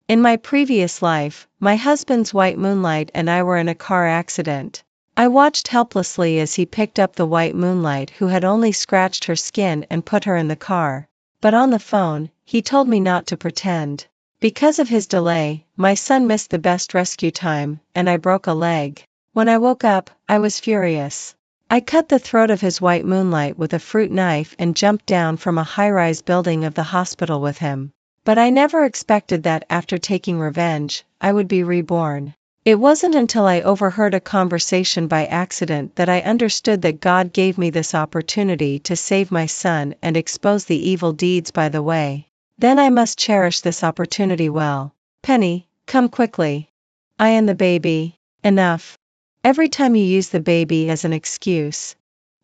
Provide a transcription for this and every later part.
In my previous life, my husband's white moonlight and I were in a car accident. I watched helplessly as he picked up the white moonlight who had only scratched her skin and put her in the car. But on the phone, he told me not to pretend. Because of his delay, my son missed the best rescue time, and I broke a leg. When I woke up, I was furious. I cut the throat of his white moonlight with a fruit knife and jumped down from a high-rise building of the hospital with him. But I never expected that after taking revenge, I would be reborn. It wasn't until I overheard a conversation by accident that I understood that God gave me this opportunity to save my son and expose the evil deeds by the way. Then I must cherish this opportunity well. Penny, come quickly. I and the baby. Enough. Every time you use the baby as an excuse.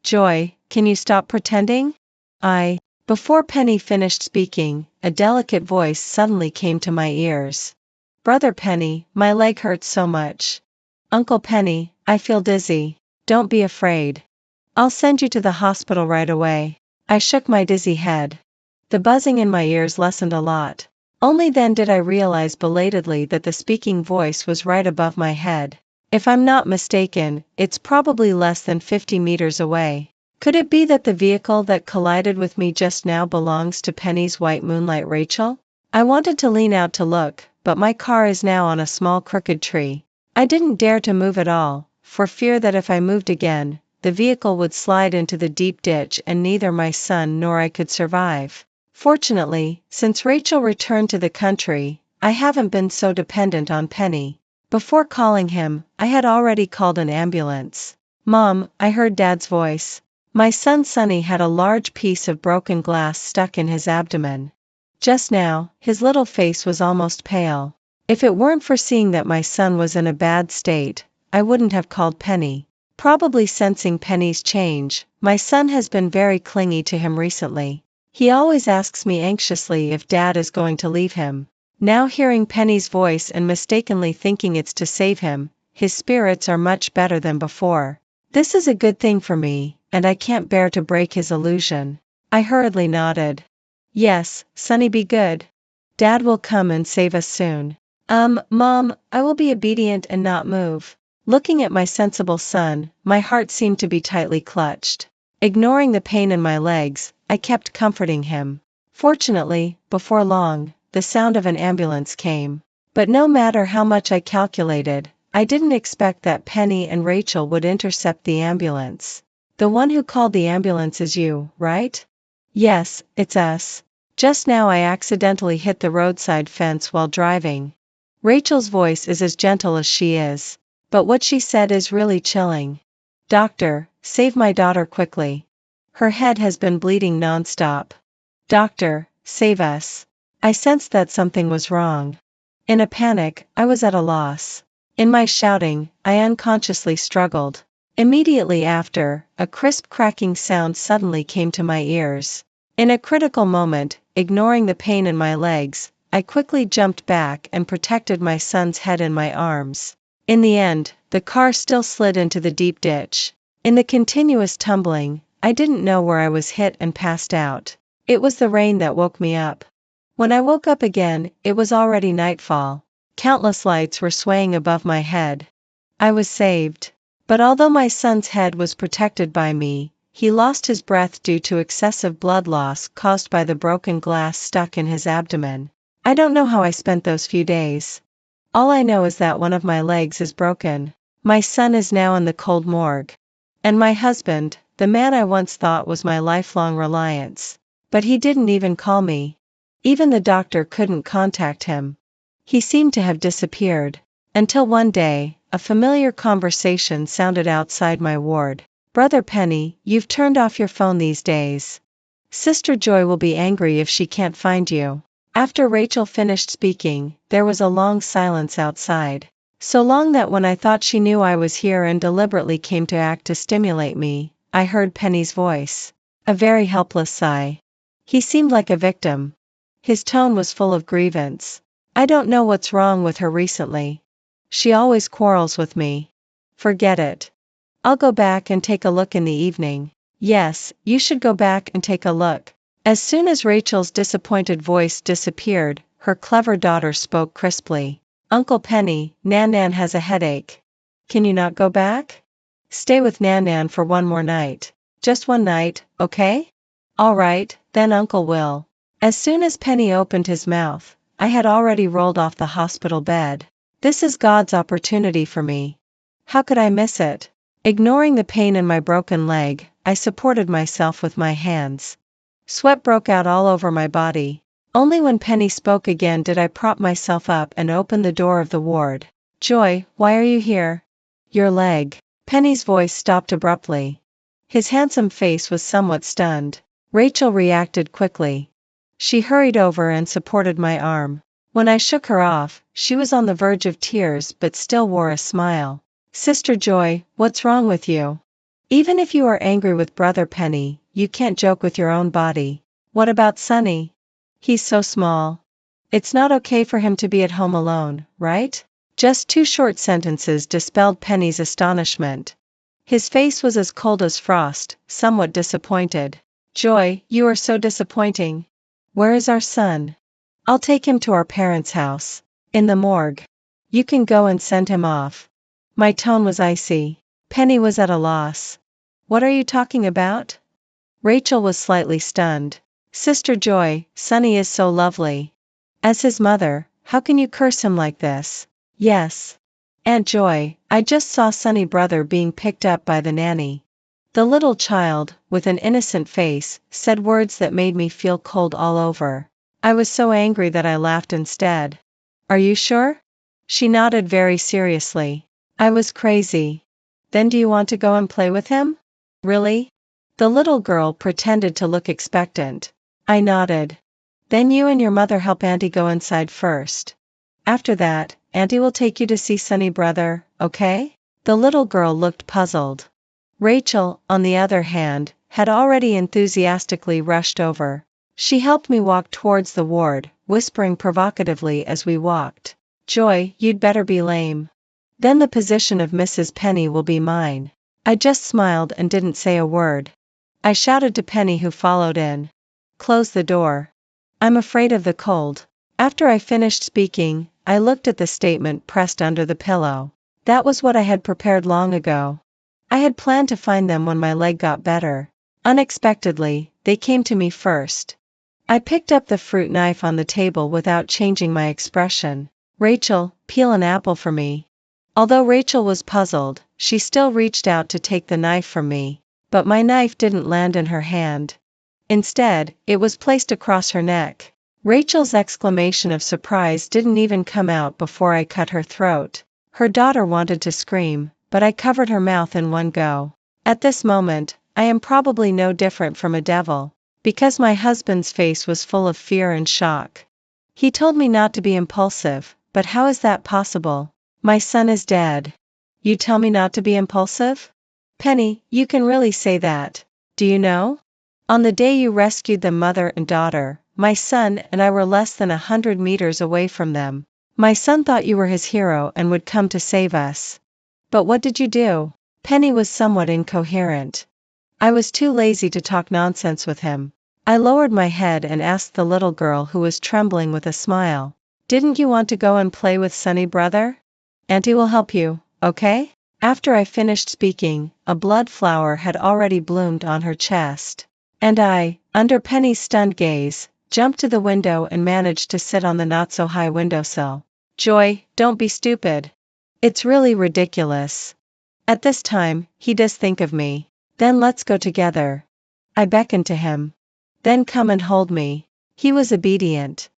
Joy, can you stop pretending? Before Penny finished speaking, a delicate voice suddenly came to my ears. Brother Penny, my leg hurts so much. Uncle Penny, I feel dizzy. Don't be afraid. I'll send you to the hospital right away. I shook my dizzy head. The buzzing in my ears lessened a lot. Only then did I realize belatedly that the speaking voice was right above my head. If I'm not mistaken, it's probably less than 50 meters away. Could it be that the vehicle that collided with me just now belongs to Penny's white moonlight Rachel? I wanted to lean out to look, but my car is now on a small crooked tree. I didn't dare to move at all, for fear that if I moved again, the vehicle would slide into the deep ditch and neither my son nor I could survive. Fortunately, since Rachel returned to the country, I haven't been so dependent on Penny. Before calling him, I had already called an ambulance. Mom, I heard Dad's voice. My son Sonny had a large piece of broken glass stuck in his abdomen. Just now, his little face was almost pale. If it weren't for seeing that my son was in a bad state, I wouldn't have called Penny. Probably sensing Penny's change, my son has been very clingy to him recently. He always asks me anxiously if Dad is going to leave him. Now hearing Penny's voice and mistakenly thinking it's to save him, his spirits are much better than before. This is a good thing for me, and I can't bear to break his illusion. I hurriedly nodded. Yes, Sonny, be good. Dad will come and save us soon. Mom, I will be obedient and not move. Looking at my sensible son, my heart seemed to be tightly clutched. Ignoring the pain in my legs, I kept comforting him. Fortunately, before long, the sound of an ambulance came. But no matter how much I calculated, I didn't expect that Penny and Rachel would intercept the ambulance. The one who called the ambulance is you, right? Yes, it's us. Just now I accidentally hit the roadside fence while driving. Rachel's voice is as gentle as she is, but what she said is really chilling. Doctor, save my daughter quickly. Her head has been bleeding nonstop. Doctor, save us. I sensed that something was wrong. In a panic, I was at a loss. In my shouting, I unconsciously struggled. Immediately after, a crisp cracking sound suddenly came to my ears. In a critical moment, ignoring the pain in my legs, I quickly jumped back and protected my son's head in my arms. In the end, the car still slid into the deep ditch. In the continuous tumbling, I didn't know where I was hit and passed out. It was the rain that woke me up. When I woke up again, it was already nightfall. Countless lights were swaying above my head. I was saved. But although my son's head was protected by me, he lost his breath due to excessive blood loss caused by the broken glass stuck in his abdomen. I don't know how I spent those few days. All I know is that one of my legs is broken. My son is now in the cold morgue. And my husband, the man I once thought was my lifelong reliance. But he didn't even call me. Even the doctor couldn't contact him. He seemed to have disappeared. Until one day, a familiar conversation sounded outside my ward. Brother Penny, you've turned off your phone these days. Sister Joy will be angry if she can't find you. After Rachel finished speaking, there was a long silence outside. So long that when I thought she knew I was here and deliberately came to act to stimulate me, I heard Penny's voice. A very helpless sigh. He seemed like a victim. His tone was full of grievance. I don't know what's wrong with her recently. She always quarrels with me. Forget it. I'll go back and take a look in the evening. Yes, you should go back and take a look. As soon as Rachel's disappointed voice disappeared, her clever daughter spoke crisply. Uncle Penny, Nan has a headache. Can you not go back? Stay with Nan for one more night. Just one night, okay? All right, then Uncle will. As soon as Penny opened his mouth, I had already rolled off the hospital bed. This is God's opportunity for me. How could I miss it? Ignoring the pain in my broken leg, I supported myself with my hands. Sweat broke out all over my body. Only when Penny spoke again did I prop myself up and open the door of the ward. Joy, why are you here? Your leg. Penny's voice stopped abruptly. His handsome face was somewhat stunned. Rachel reacted quickly. She hurried over and supported my arm. When I shook her off, she was on the verge of tears but still wore a smile. Sister Joy, what's wrong with you? Even if you are angry with Brother Penny, you can't joke with your own body. What about Sonny? He's so small. It's not okay for him to be at home alone, right? Just 2 short sentences dispelled Penny's astonishment. His face was as cold as frost, somewhat disappointed. Joy, you are so disappointing. Where is our son? I'll take him to our parents' house. In the morgue. You can go and send him off. My tone was icy. Penny was at a loss. What are you talking about? Rachel was slightly stunned. Sister Joy, Sonny is so lovely. As his mother, how can you curse him like this? Yes. Aunt Joy, I just saw Sonny brother being picked up by the nanny. The little child, with an innocent face, said words that made me feel cold all over. I was so angry that I laughed instead. Are you sure? She nodded very seriously. I was crazy. Then do you want to go and play with him? Really? The little girl pretended to look expectant. I nodded. Then you and your mother help Auntie go inside first. After that, Auntie will take you to see Sonny brother, okay? The little girl looked puzzled. Rachel, on the other hand, had already enthusiastically rushed over. She helped me walk towards the ward, whispering provocatively as we walked. Joy, you'd better be lame. Then the position of Mrs. Penny will be mine. I just smiled and didn't say a word. I shouted to Penny, who followed in. Close the door. I'm afraid of the cold. After I finished speaking, I looked at the statement pressed under the pillow. That was what I had prepared long ago. I had planned to find them when my leg got better. Unexpectedly, they came to me first. I picked up the fruit knife on the table without changing my expression. Rachel, peel an apple for me. Although Rachel was puzzled, she still reached out to take the knife from me. But my knife didn't land in her hand. Instead, it was placed across her neck. Rachel's exclamation of surprise didn't even come out before I cut her throat. Her daughter wanted to scream, but I covered her mouth in one go. At this moment, I am probably no different from a devil, because my husband's face was full of fear and shock. He told me not to be impulsive, but how is that possible? My son is dead. You tell me not to be impulsive? Penny, you can really say that. Do you know? On the day you rescued them, mother and daughter, my son and I were less than 100 meters away from them. My son thought you were his hero and would come to save us. But what did you do? Penny was somewhat incoherent. I was too lazy to talk nonsense with him. I lowered my head and asked the little girl, who was trembling, with a smile. Didn't you want to go and play with Sonny brother? Auntie will help you, okay? After I finished speaking, a blood flower had already bloomed on her chest. And I, under Penny's stunned gaze, jumped to the window and managed to sit on the not-so-high windowsill. Joy, don't be stupid. It's really ridiculous. At this time, he does think of me. Then let's go together. I beckoned to him. Then come and hold me. He was obedient.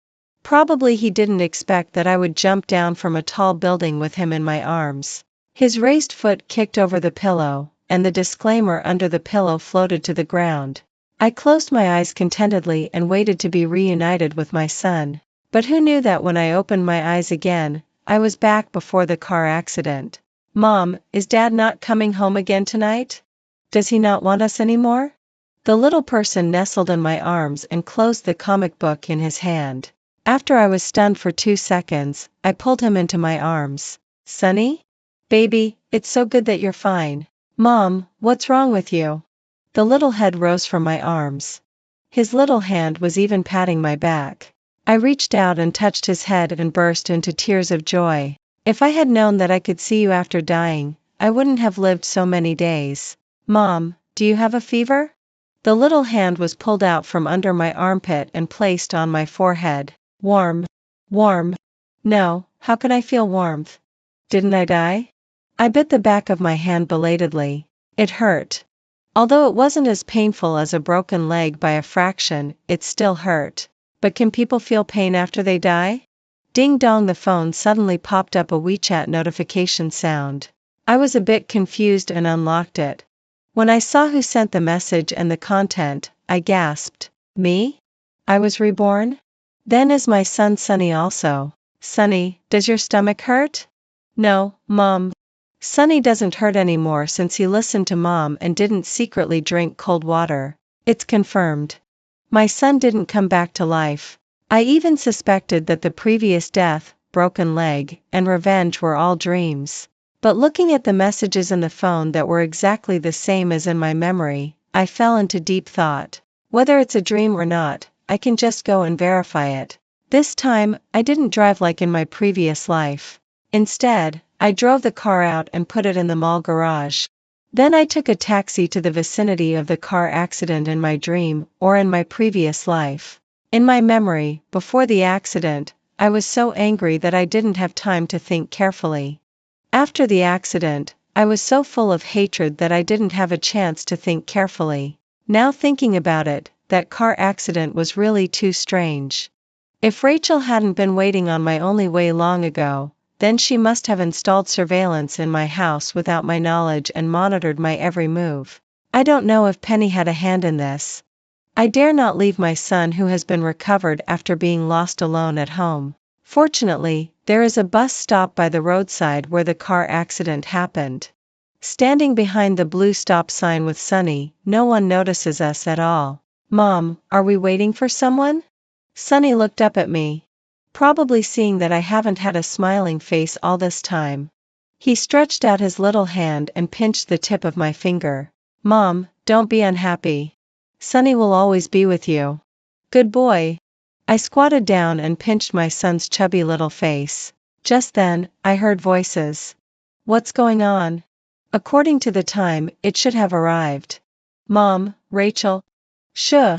Probably he didn't expect that I would jump down from a tall building with him in my arms. His raised foot kicked over the pillow, and the disclaimer under the pillow floated to the ground. I closed my eyes contentedly and waited to be reunited with my son. But who knew that when I opened my eyes again, I was back before the car accident. Mom, is Dad not coming home again tonight? Does he not want us anymore? The little person nestled in my arms and closed the comic book in his hand. After I was stunned for 2 seconds, I pulled him into my arms. Sonny? Baby, it's so good that you're fine. Mom, what's wrong with you? The little head rose from my arms. His little hand was even patting my back. I reached out and touched his head and burst into tears of joy. If I had known that I could see you after dying, I wouldn't have lived so many days. Mom, do you have a fever? The little hand was pulled out from under my armpit and placed on my forehead. Warm. Warm. No, how can I feel warmth? Didn't I die? I bit the back of my hand belatedly. It hurt. Although it wasn't as painful as a broken leg by a fraction, it still hurt. But can people feel pain after they die? Ding dong, the phone suddenly popped up a WeChat notification sound. I was a bit confused and unlocked it. When I saw who sent the message and the content, I gasped. Me? I was reborn? Then is my son Sonny also. Sonny, does your stomach hurt? No, Mom. Sonny doesn't hurt anymore since he listened to Mom and didn't secretly drink cold water. It's confirmed. My son didn't come back to life. I even suspected that the previous death, broken leg, and revenge were all dreams. But looking at the messages in the phone that were exactly the same as in my memory, I fell into deep thought. Whether it's a dream or not, I can just go and verify it. This time, I didn't drive like in my previous life. Instead, I drove the car out and put it in the mall garage. Then I took a taxi to the vicinity of the car accident in my dream or in my previous life. In my memory, before the accident, I was so angry that I didn't have time to think carefully. After the accident, I was so full of hatred that I didn't have a chance to think carefully. Now thinking about it, that car accident was really too strange. If Rachel hadn't been waiting on my only way long ago, then she must have installed surveillance in my house without my knowledge and monitored my every move. I don't know if Penny had a hand in this. I dare not leave my son who has been recovered after being lost alone at home. Fortunately, there is a bus stop by the roadside where the car accident happened. Standing behind the blue stop sign with Sonny, no one notices us at all. Mom, are we waiting for someone? Sonny looked up at me. Probably seeing that I haven't had a smiling face all this time. He stretched out his little hand and pinched the tip of my finger. Mom, don't be unhappy. Sonny will always be with you. Good boy. I squatted down and pinched my son's chubby little face. Just then, I heard voices. What's going on? According to the time, it should have arrived. Mom, Rachel. Shh.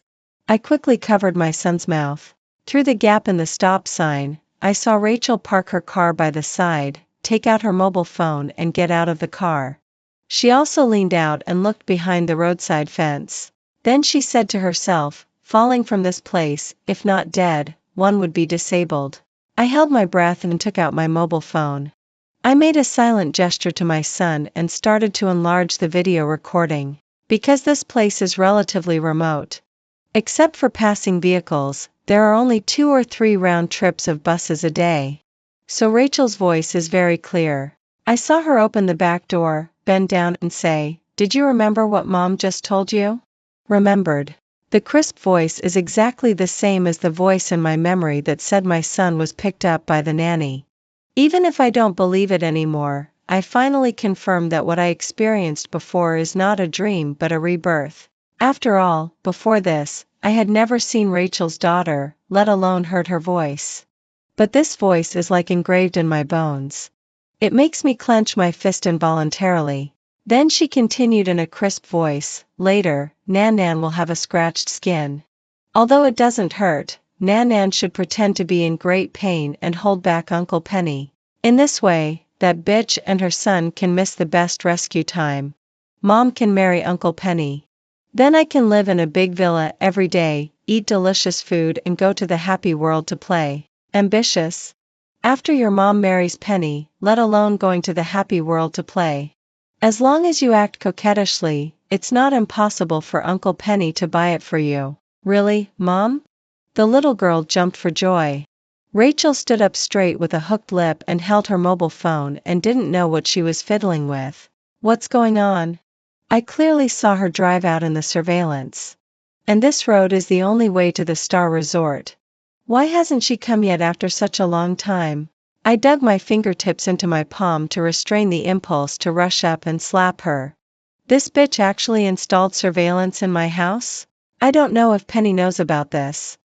I quickly covered my son's mouth. Through the gap in the stop sign, I saw Rachel park her car by the side, take out her mobile phone and get out of the car. She also leaned out and looked behind the roadside fence. Then she said to herself, falling from this place, if not dead, one would be disabled. I held my breath and took out my mobile phone. I made a silent gesture to my son and started to enlarge the video recording. Because this place is relatively remote. Except for passing vehicles, there are only 2 or 3 round trips of buses a day. So Rachel's voice is very clear. I saw her open the back door, bend down and say, "Did you remember what Mom just told you?" Remembered. The crisp voice is exactly the same as the voice in my memory that said my son was picked up by the nanny. Even if I don't believe it anymore, I finally confirmed that what I experienced before is not a dream but a rebirth. After all, before this, I had never seen Rachel's daughter, let alone heard her voice. But this voice is like engraved in my bones. It makes me clench my fist involuntarily. Then she continued in a crisp voice, later, Nan will have a scratched skin. Although it doesn't hurt, Nan should pretend to be in great pain and hold back Uncle Penny. In this way, that bitch and her son can miss the best rescue time. Mom can marry Uncle Penny. Then I can live in a big villa every day, eat delicious food and go to the happy world to play. Ambitious? After your mom marries Penny, let alone going to the happy world to play. As long as you act coquettishly, it's not impossible for Uncle Penny to buy it for you. Really, Mom? The little girl jumped for joy. Rachel stood up straight with a hooked lip and held her mobile phone and didn't know what she was fiddling with. What's going on? I clearly saw her drive out in the surveillance. And this road is the only way to the Star Resort. Why hasn't she come yet after such a long time? I dug my fingertips into my palm to restrain the impulse to rush up and slap her. This bitch actually installed surveillance in my house? I don't know if Penny knows about this.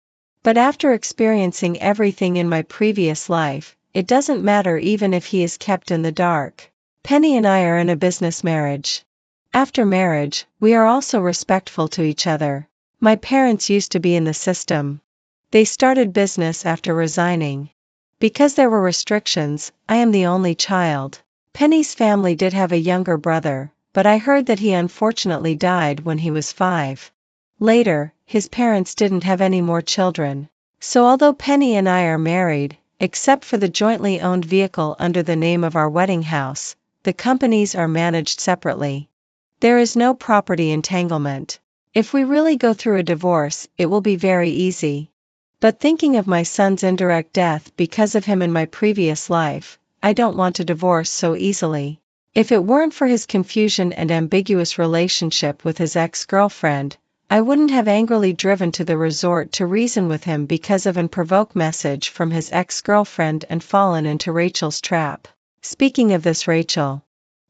But after experiencing everything in my previous life, it doesn't matter even if he is kept in the dark. Penny and I are in a business marriage. After marriage, we are also respectful to each other. My parents used to be in the system. They started business after resigning. Because there were restrictions, I am the only child. Penny's family did have a younger brother, but I heard that he unfortunately died when he was 5. Later, his parents didn't have any more children. So although Penny and I are married, except for the jointly owned vehicle under the name of our wedding house, the companies are managed separately. There is no property entanglement. If we really go through a divorce, it will be very easy. But thinking of my son's indirect death because of him in my previous life, I don't want to divorce so easily. If it weren't for his confusion and ambiguous relationship with his ex-girlfriend, I wouldn't have angrily driven to the resort to reason with him because of an provoked message from his ex-girlfriend and fallen into Rachel's trap. Speaking of this Rachel,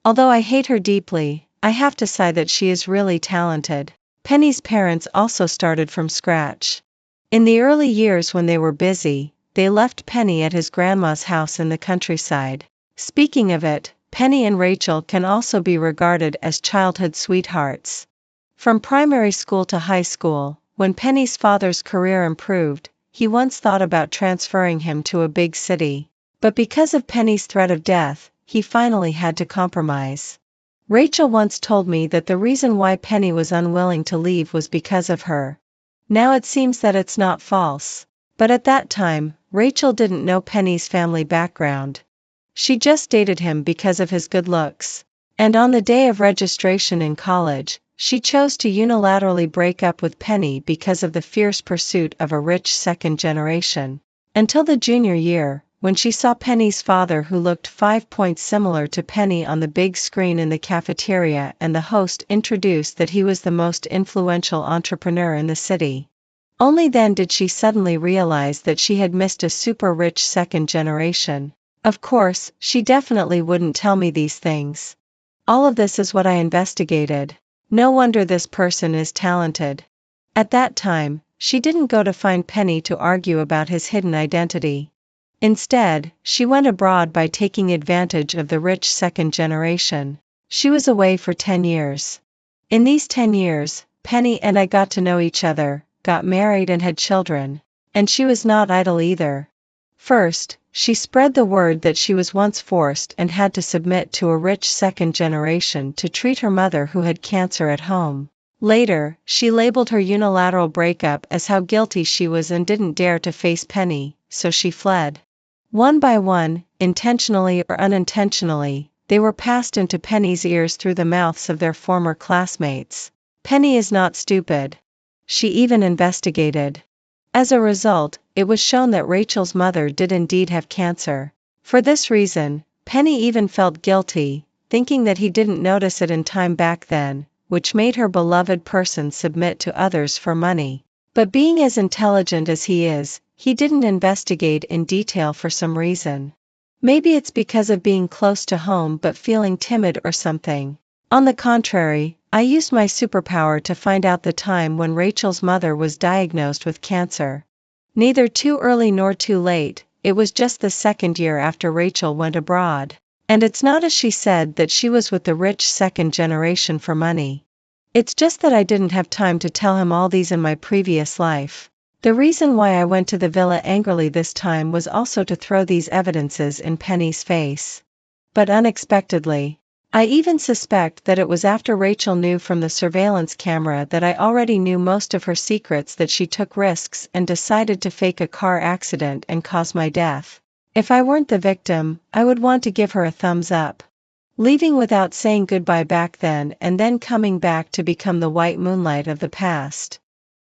although I hate her deeply, I have to say that she is really talented. Penny's parents also started from scratch. In the early years when they were busy, they left Penny at his grandma's house in the countryside. Speaking of it, Penny and Rachel can also be regarded as childhood sweethearts. From primary school to high school, when Penny's father's career improved, he once thought about transferring him to a big city. But because of Penny's threat of death, he finally had to compromise. Rachel once told me that the reason why Penny was unwilling to leave was because of her. Now it seems that it's not false. But at that time, Rachel didn't know Penny's family background. She just dated him because of his good looks. And on the day of registration in college, she chose to unilaterally break up with Penny because of the fierce pursuit of a rich second generation. Until the junior year, when she saw Penny's father who looked 5 points similar to Penny on the big screen in the cafeteria and the host introduced that he was the most influential entrepreneur in the city. Only then did she suddenly realize that she had missed a super rich second generation. Of course, she definitely wouldn't tell me these things. All of this is what I investigated. No wonder this person is talented. At that time, she didn't go to find Penny to argue about his hidden identity. Instead, she went abroad by taking advantage of the rich second generation. She was away for 10 years. In these 10 years, Penny and I got to know each other, got married and had children. And she was not idle either. First, she spread the word that she was once forced and had to submit to a rich second generation to treat her mother who had cancer at home. Later, she labeled her unilateral breakup as how guilty she was and didn't dare to face Penny, so she fled. One by one, intentionally or unintentionally, they were passed into Penny's ears through the mouths of their former classmates. Penny is not stupid. She even investigated. As a result, it was shown that Rachel's mother did indeed have cancer. For this reason, Penny even felt guilty, thinking that he didn't notice it in time back then, which made her beloved person submit to others for money. But being as intelligent as he is, he didn't investigate in detail for some reason. Maybe it's because of being close to home but feeling timid or something. On the contrary, I used my superpower to find out the time when Rachel's mother was diagnosed with cancer. Neither too early nor too late, it was just the second year after Rachel went abroad. And it's not as she said that she was with the rich second generation for money. It's just that I didn't have time to tell him all these in my previous life. The reason why I went to the villa angrily this time was also to throw these evidences in Penny's face. But unexpectedly, I even suspect that it was after Rachel knew from the surveillance camera that I already knew most of her secrets that she took risks and decided to fake a car accident and cause my death. If I weren't the victim, I would want to give her a thumbs up. Leaving without saying goodbye back then and then coming back to become the white moonlight of the past.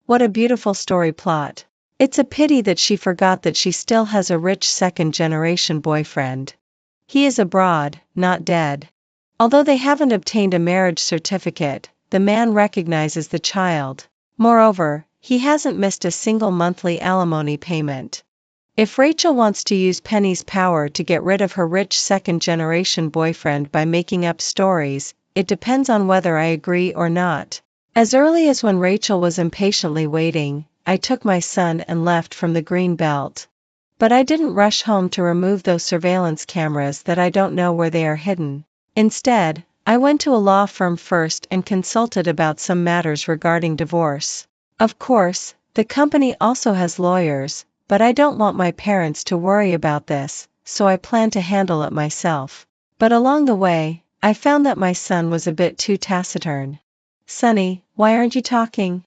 What a beautiful story plot. It's a pity that she forgot that she still has a rich second-generation boyfriend. He is abroad, not dead. Although they haven't obtained a marriage certificate, the man recognizes the child. Moreover, he hasn't missed a single monthly alimony payment. If Rachel wants to use Penny's power to get rid of her rich second-generation boyfriend by making up stories, it depends on whether I agree or not. As early as when Rachel was impatiently waiting, I took my son and left from the green belt. But I didn't rush home to remove those surveillance cameras that I don't know where they are hidden. Instead, I went to a law firm first and consulted about some matters regarding divorce. Of course, the company also has lawyers, but I don't want my parents to worry about this, so I plan to handle it myself. But along the way, I found that my son was a bit too taciturn. "Sonny, why aren't you talking?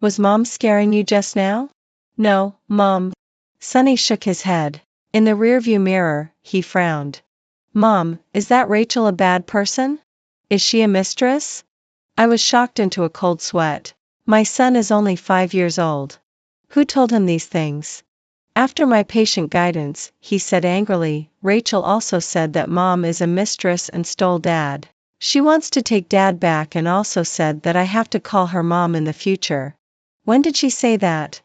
Was Mom scaring you just now?" "No, Mom." Sonny shook his head. In the rearview mirror, he frowned. "Mom, is that Rachel a bad person? Is she a mistress?" I was shocked into a cold sweat. My son is only 5 years old. Who told him these things? After my patient guidance, he said angrily, "Rachel also said that Mom is a mistress and stole Dad. She wants to take Dad back and also said that I have to call her Mom in the future." "When did she say that?"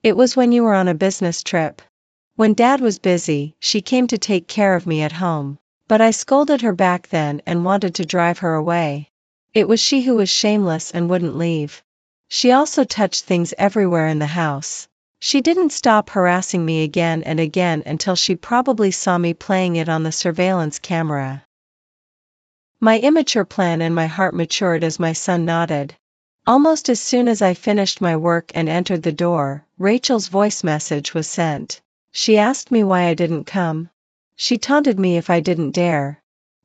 "It was when you were on a business trip. When Dad was busy, she came to take care of me at home. But I scolded her back then and wanted to drive her away. It was she who was shameless and wouldn't leave. She also touched things everywhere in the house. She didn't stop harassing me again and again until she probably saw me playing it on the surveillance camera." My immature plan and my heart matured as my son nodded. Almost as soon as I finished my work and entered the door, Rachel's voice message was sent. She asked me why I didn't come. She taunted me if I didn't dare.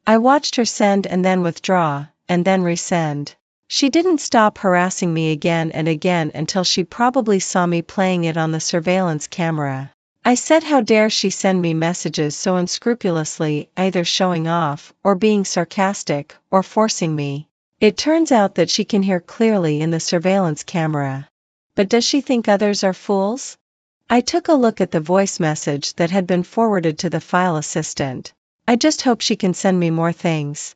I watched her send and then withdraw, and then resend. She didn't stop harassing me again and again until she probably saw me playing it on the surveillance camera. I said, how dare she send me messages so unscrupulously, either showing off, or being sarcastic, or forcing me. It turns out that she can hear clearly in the surveillance camera. But does she think others are fools? I took a look at the voice message that had been forwarded to the file assistant. I just hope she can send me more things.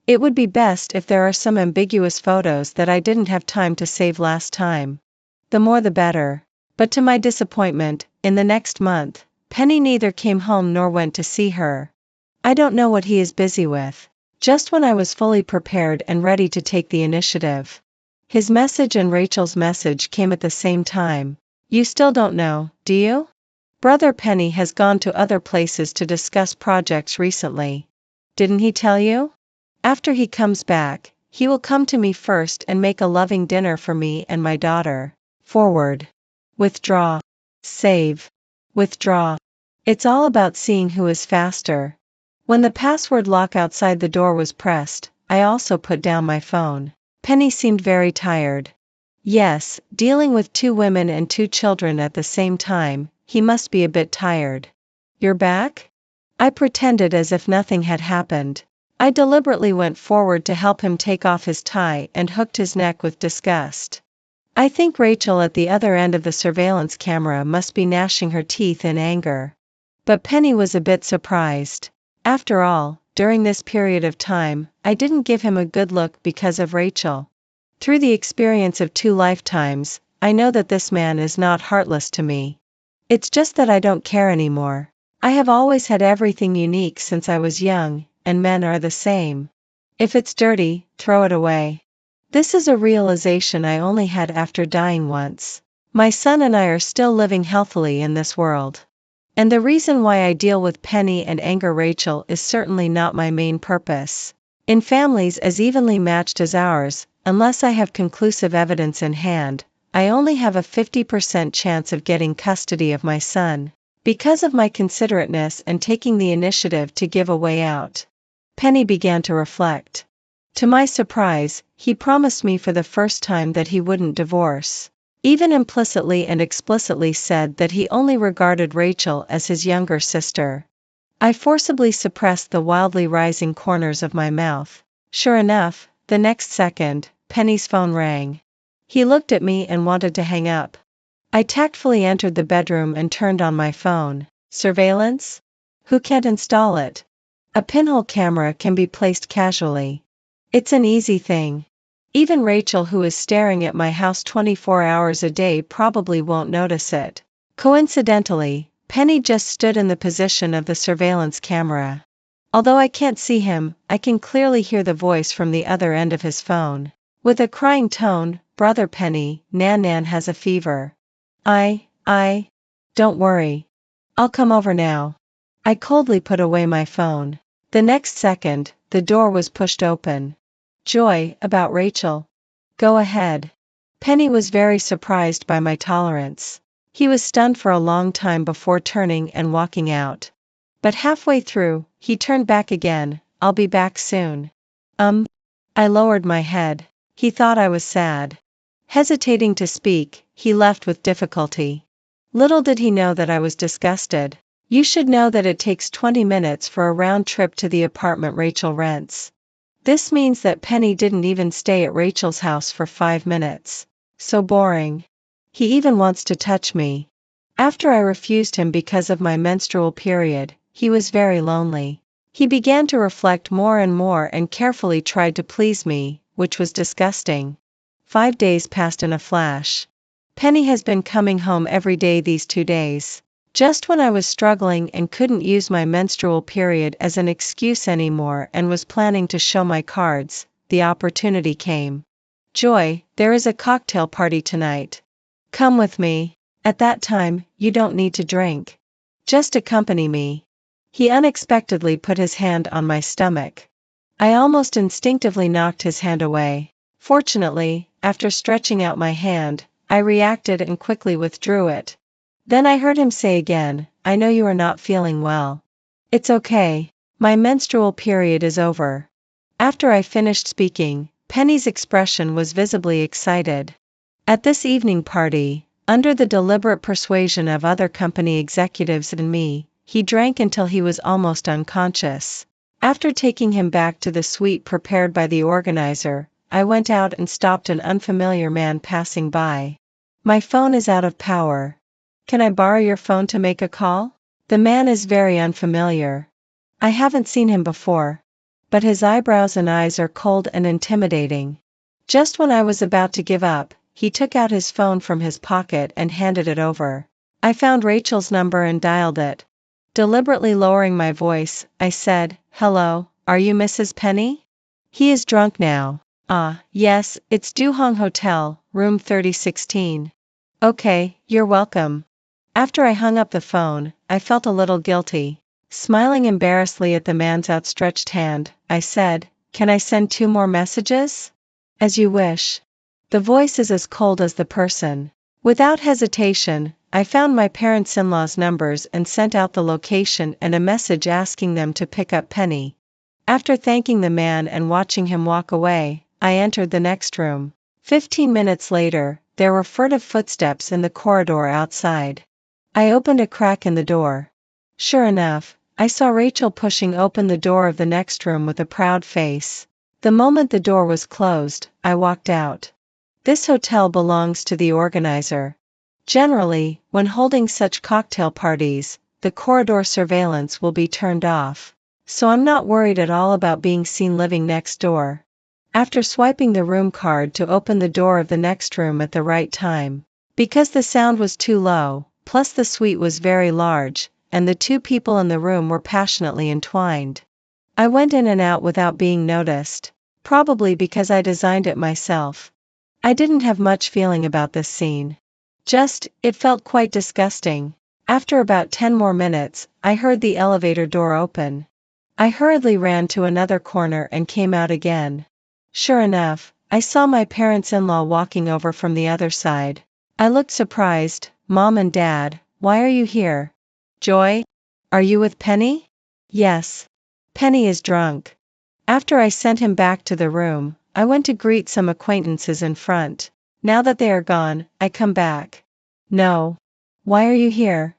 It would be best if there are some ambiguous photos that I didn't have time to save last time. The more the better. But to my disappointment, in the next month, Penny neither came home nor went to see her. I don't know what he is busy with. Just when I was fully prepared and ready to take the initiative, his message and Rachel's message came at the same time. "You still don't know, do you? Brother Penny has gone to other places to discuss projects recently. Didn't he tell you? After he comes back, he will come to me first and make a loving dinner for me and my daughter." Forward. Withdraw. Save. Withdraw. It's all about seeing who is faster. When the password lock outside the door was pressed, I also put down my phone. Penny seemed very tired. Yes, dealing with 2 women and 2 children at the same time, he must be a bit tired. "You're back?" I pretended as if nothing had happened. I deliberately went forward to help him take off his tie and hooked his neck with disgust. I think Rachel at the other end of the surveillance camera must be gnashing her teeth in anger. But Penny was a bit surprised. After all, during this period of time, I didn't give him a good look because of Rachel. Through the experience of 2 lifetimes, I know that this man is not heartless to me. It's just that I don't care anymore. I have always had everything unique since I was young, and men are the same. If it's dirty, throw it away. This is a realization I only had after dying once. My son and I are still living healthily in this world. And the reason why I deal with Penny and anger Rachel is certainly not my main purpose. In families as evenly matched as ours, unless I have conclusive evidence in hand, I only have a 50% chance of getting custody of my son, because of my considerateness and taking the initiative to give a way out. Penny began to reflect. To my surprise, he promised me for the first time that he wouldn't divorce. Even implicitly and explicitly said that he only regarded Rachel as his younger sister. I forcibly suppressed the wildly rising corners of my mouth. Sure enough, the next second, Penny's phone rang. He looked at me and wanted to hang up. I tactfully entered the bedroom and turned on my phone. Surveillance? Who can't install it? A pinhole camera can be placed casually. It's an easy thing. Even Rachel, who is staring at my house 24 hours a day, probably won't notice it. Coincidentally, Penny just stood in the position of the surveillance camera. Although I can't see him, I can clearly hear the voice from the other end of his phone. With a crying tone, "Brother Penny, Nan has a fever. I, don't worry. I'll come over now. I coldly put away my phone. The next second, the door was pushed open. Joy, about Rachel. Go ahead. Penny was very surprised by my tolerance. He was stunned for a long time before turning and walking out. But halfway through, he turned back again. I'll be back soon. I lowered my head. He thought I was sad. Hesitating to speak, he left with difficulty. Little did he know that I was disgusted. You should know that it takes 20 minutes for a round trip to the apartment Rachel rents. This means that Penny didn't even stay at Rachel's house for 5 minutes. So boring. He even wants to touch me. After I refused him because of my menstrual period, he was very lonely. He began to reflect more and carefully tried to please me, which was disgusting. 5 days passed in a flash. Penny has been coming home every day these 2 days. Just when I was struggling and couldn't use my menstrual period as an excuse anymore and was planning to show my cards, the opportunity came. Joy, there is a cocktail party tonight. Come with me. At that time, you don't need to drink. Just accompany me. He unexpectedly put his hand on my stomach. I almost instinctively knocked his hand away. Fortunately, after stretching out my hand, I reacted and quickly withdrew it. Then I heard him say again, I know you are not feeling well. It's okay. My menstrual period is over. After I finished speaking, Penny's expression was visibly excited. At this evening party, under the deliberate persuasion of other company executives and me, he drank until he was almost unconscious. After taking him back to the suite prepared by the organizer, I went out and stopped an unfamiliar man passing by. My phone is out of power. Can I borrow your phone to make a call? The man is very unfamiliar. I haven't seen him before. But his eyebrows and eyes are cold and intimidating. Just when I was about to give up, he took out his phone from his pocket and handed it over. I found Rachel's number and dialed it. Deliberately lowering my voice, I said, Hello, are you Mrs. Penny? He is drunk now. Yes, it's Duhong Hotel, room 3016. Okay, you're welcome. After I hung up the phone, I felt a little guilty. Smiling embarrassedly at the man's outstretched hand, I said, Can I send 2 more messages? As you wish. The voice is as cold as the person. Without hesitation, I found my parents-in-law's numbers and sent out the location and a message asking them to pick up Penny. After thanking the man and watching him walk away, I entered the next room. 15 minutes later, there were furtive footsteps in the corridor outside. I opened a crack in the door. Sure enough, I saw Rachel pushing open the door of the next room with a proud face. The moment the door was closed, I walked out. This hotel belongs to the organizer. Generally, when holding such cocktail parties, the corridor surveillance will be turned off. So I'm not worried at all about being seen living next door. After swiping the room card to open the door of the next room at the right time, because the sound was too low, plus the suite was very large, and the 2 people in the room were passionately entwined. I went in and out without being noticed, probably because I designed it myself. I didn't have much feeling about this scene. It felt quite disgusting. After about 10 more minutes, I heard the elevator door open. I hurriedly ran to another corner and came out again. Sure enough, I saw my parents-in-law walking over from the other side. I looked surprised. Mom and Dad, why are you here? Joy? Are you with Penny? Yes. Penny is drunk. After I sent him back to the room, I went to greet some acquaintances in front. Now that they are gone, I come back. No. Why are you here?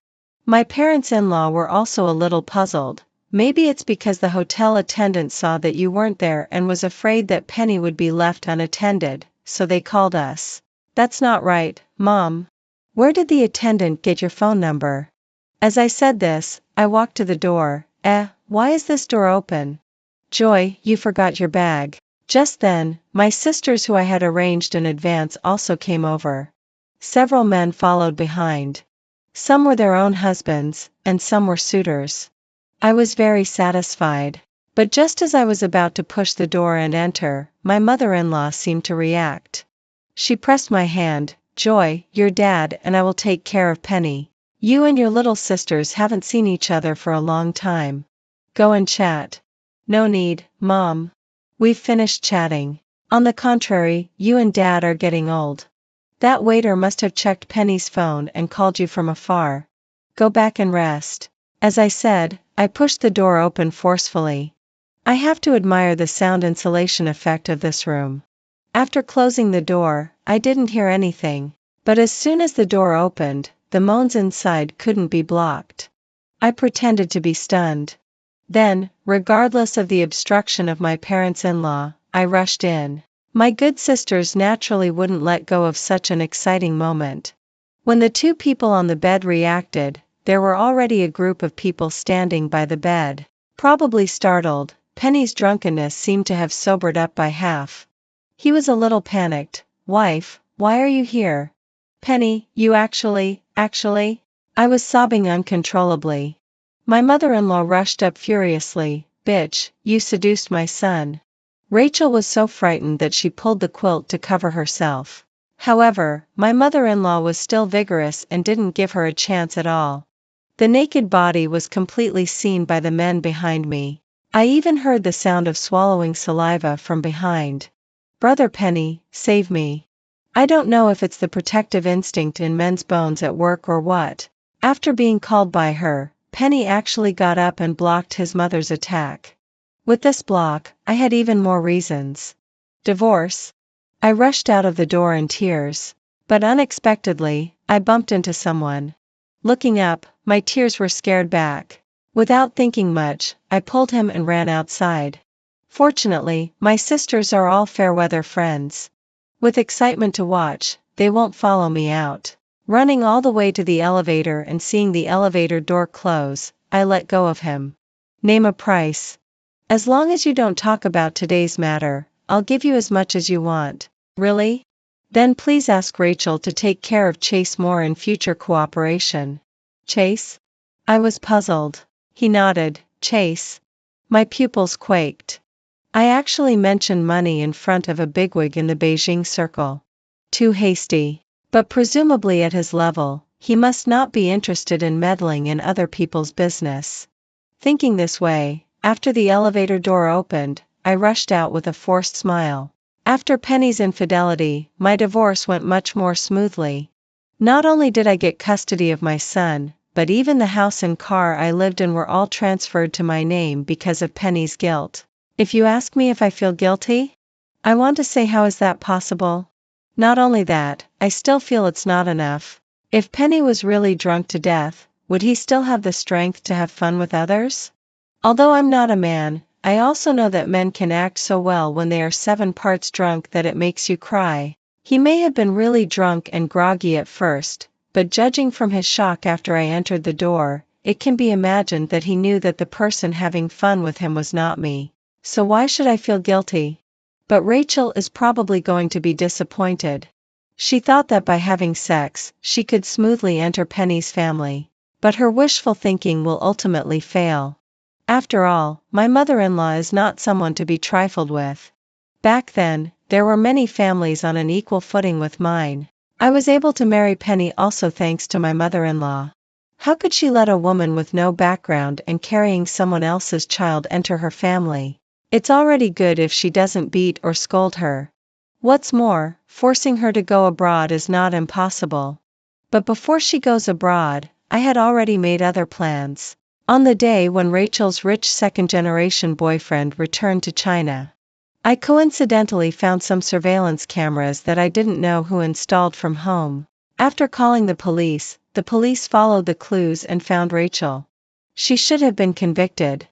My parents-in-law were also a little puzzled. Maybe it's because the hotel attendant saw that you weren't there and was afraid that Penny would be left unattended, so they called us. That's not right, Mom. Where did the attendant get your phone number? As I said this, I walked to the door. Why is this door open? Joy, you forgot your bag. Just then, my sisters who I had arranged in advance also came over. Several men followed behind. Some were their own husbands, and some were suitors. I was very satisfied. But just as I was about to push the door and enter, my mother-in-law seemed to react. She pressed my hand. Joy, your dad and I will take care of Penny. You and your little sisters haven't seen each other for a long time. Go and chat. No need, Mom. We've finished chatting. On the contrary, you and Dad are getting old. That waiter must have checked Penny's phone and called you from afar. Go back and rest. As I said, I pushed the door open forcefully. I have to admire the sound insulation effect of this room. After closing the door, I didn't hear anything, but as soon as the door opened, the moans inside couldn't be blocked. I pretended to be stunned. Then, regardless of the obstruction of my parents-in-law, I rushed in. My good sisters naturally wouldn't let go of such an exciting moment. When the two people on the bed reacted, there were already a group of people standing by the bed. Probably startled, Penny's drunkenness seemed to have sobered up by half. He was a little panicked. Wife, why are you here? Penny, you actually? I was sobbing uncontrollably. My mother-in-law rushed up furiously. Bitch, you seduced my son. Rachel was so frightened that she pulled the quilt to cover herself. However, my mother-in-law was still vigorous and didn't give her a chance at all. The naked body was completely seen by the men behind me. I even heard the sound of swallowing saliva from behind. Brother Penny, save me. I don't know if it's the protective instinct in men's bones at work or what. After being called by her, Penny actually got up and blocked his mother's attack. With this block, I had even more reasons. Divorce. I rushed out of the door in tears. But unexpectedly, I bumped into someone. Looking up, my tears were scared back. Without thinking much, I pulled him and ran outside. Fortunately, my sisters are all fair-weather friends. With excitement to watch, they won't follow me out. Running all the way to the elevator and seeing the elevator door close, I let go of him. Name a price. As long as you don't talk about today's matter, I'll give you as much as you want. Really? Then please ask Rachel to take care of Chase more in future cooperation. Chase? I was puzzled. He nodded. Chase. My pupils quaked. I actually mentioned money in front of a bigwig in the Beijing circle. Too hasty. But presumably at his level, he must not be interested in meddling in other people's business. Thinking this way, after the elevator door opened, I rushed out with a forced smile. After Penny's infidelity, my divorce went much more smoothly. Not only did I get custody of my son, but even the house and car I lived in were all transferred to my name because of Penny's guilt. If you ask me if I feel guilty, I want to say, how is that possible? Not only that, I still feel it's not enough. If Penny was really drunk to death, would he still have the strength to have fun with others? Although I'm not a man, I also know that men can act so well when they are 7 parts drunk that it makes you cry. He may have been really drunk and groggy at first, but judging from his shock after I entered the door, it can be imagined that he knew that the person having fun with him was not me. So why should I feel guilty? But Rachel is probably going to be disappointed. She thought that by having sex, she could smoothly enter Penny's family. But her wishful thinking will ultimately fail. After all, my mother-in-law is not someone to be trifled with. Back then, there were many families on an equal footing with mine. I was able to marry Penny also thanks to my mother-in-law. How could she let a woman with no background and carrying someone else's child enter her family? It's already good if she doesn't beat or scold her. What's more, forcing her to go abroad is not impossible. But before she goes abroad, I had already made other plans. On the day when Rachel's rich second-generation boyfriend returned to China, I coincidentally found some surveillance cameras that I didn't know who installed from home. After calling the police followed the clues and found Rachel. She should have been convicted.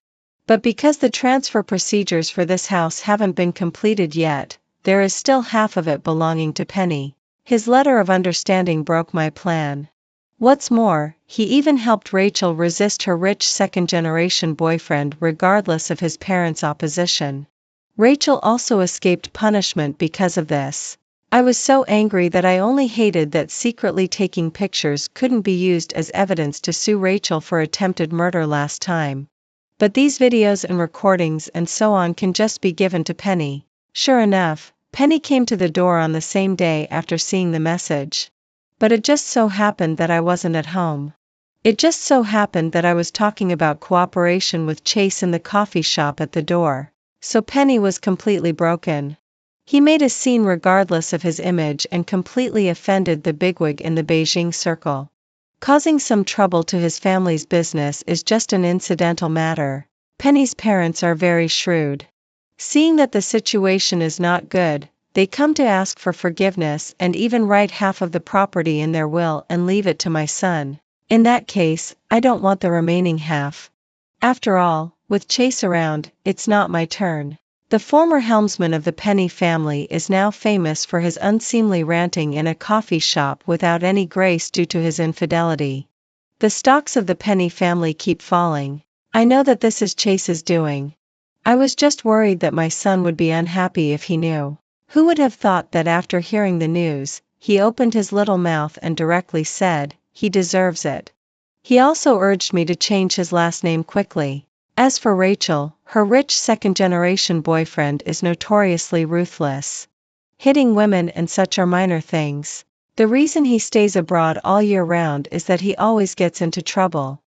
But because the transfer procedures for this house haven't been completed yet, there is still half of it belonging to Penny. His letter of understanding broke my plan. What's more, he even helped Rachel resist her rich second-generation boyfriend regardless of his parents' opposition. Rachel also escaped punishment because of this. I was so angry that I only hated that secretly taking pictures couldn't be used as evidence to sue Rachel for attempted murder last time. But these videos and recordings and so on can just be given to Penny. Sure enough, Penny came to the door on the same day after seeing the message. But it just so happened that I wasn't at home. It just so happened that I was talking about cooperation with Chase in the coffee shop at the door. So Penny was completely broken. He made a scene regardless of his image and completely offended the bigwig in the Beijing circle. Causing some trouble to his family's business is just an incidental matter. Penny's parents are very shrewd. Seeing that the situation is not good, they come to ask for forgiveness and even write half of the property in their will and leave it to my son. In that case, I don't want the remaining half. After all, with Chase around, it's not my turn. The former helmsman of the Penny family is now famous for his unseemly ranting in a coffee shop without any grace due to his infidelity. The stocks of the Penny family keep falling. I know that this is Chase's doing. I was just worried that my son would be unhappy if he knew. Who would have thought that after hearing the news, he opened his little mouth and directly said, "He deserves it." He also urged me to change his last name quickly. As for Rachel, her rich second-generation boyfriend is notoriously ruthless. Hitting women and such are minor things. The reason he stays abroad all year round is that he always gets into trouble.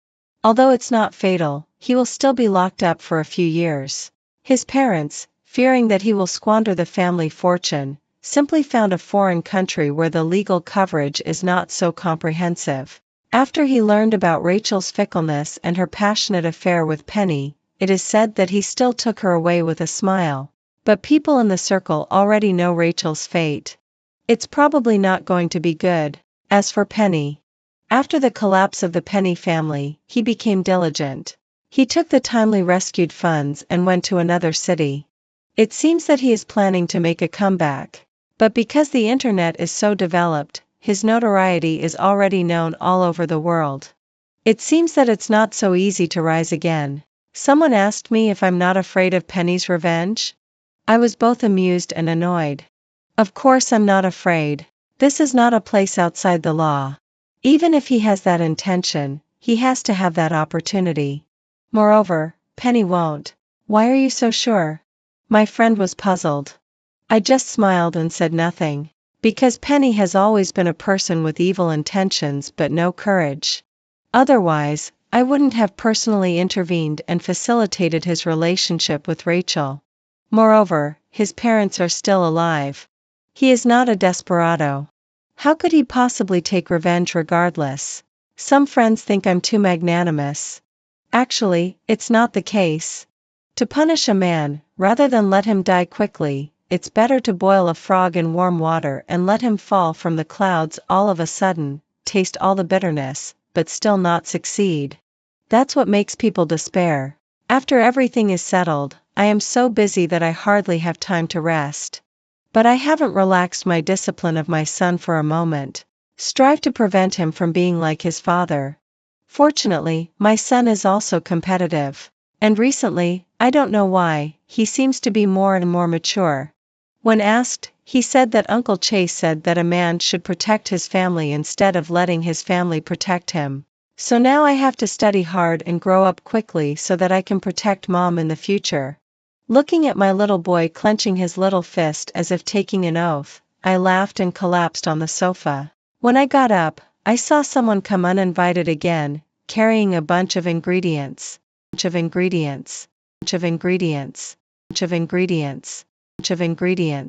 Although it's not fatal, he will still be locked up for a few years. His parents, fearing that he will squander the family fortune, simply found a foreign country where the legal coverage is not so comprehensive. After he learned about Rachel's fickleness and her passionate affair with Penny, it is said that he still took her away with a smile. But people in the circle already know Rachel's fate. It's probably not going to be good. As for Penny, after the collapse of the Penny family, he became diligent. He took the timely rescued funds and went to another city. It seems that he is planning to make a comeback. But because the internet is so developed, his notoriety is already known all over the world. It seems that it's not so easy to rise again. Someone asked me if I'm not afraid of Penny's revenge. I was both amused and annoyed. Of course I'm not afraid. This is not a place outside the law. Even if he has that intention, he has to have that opportunity. Moreover, Penny won't. Why are you so sure? My friend was puzzled. I just smiled and said nothing. Because Penny has always been a person with evil intentions but no courage. Otherwise, I wouldn't have personally intervened and facilitated his relationship with Rachel. Moreover, his parents are still alive. He is not a desperado. How could he possibly take revenge regardless? Some friends think I'm too magnanimous. Actually, it's not the case. To punish a man, rather than let him die quickly, it's better to boil a frog in warm water and let him fall from the clouds all of a sudden, taste all the bitterness, but still not succeed. That's what makes people despair. After everything is settled, I am so busy that I hardly have time to rest. But I haven't relaxed my discipline of my son for a moment. Strive to prevent him from being like his father. Fortunately, my son is also competitive. And recently, I don't know why, he seems to be more and more mature. When asked, he said that Uncle Chase said that a man should protect his family instead of letting his family protect him. So now I have to study hard and grow up quickly so that I can protect Mom in the future. Looking at my little boy clenching his little fist as if taking an oath, I laughed and collapsed on the sofa. When I got up, I saw someone come uninvited again, carrying a bunch of ingredients. Bunch of ingredients. Bunch of ingredients. Bunch of ingredients. Bunch of ingredients.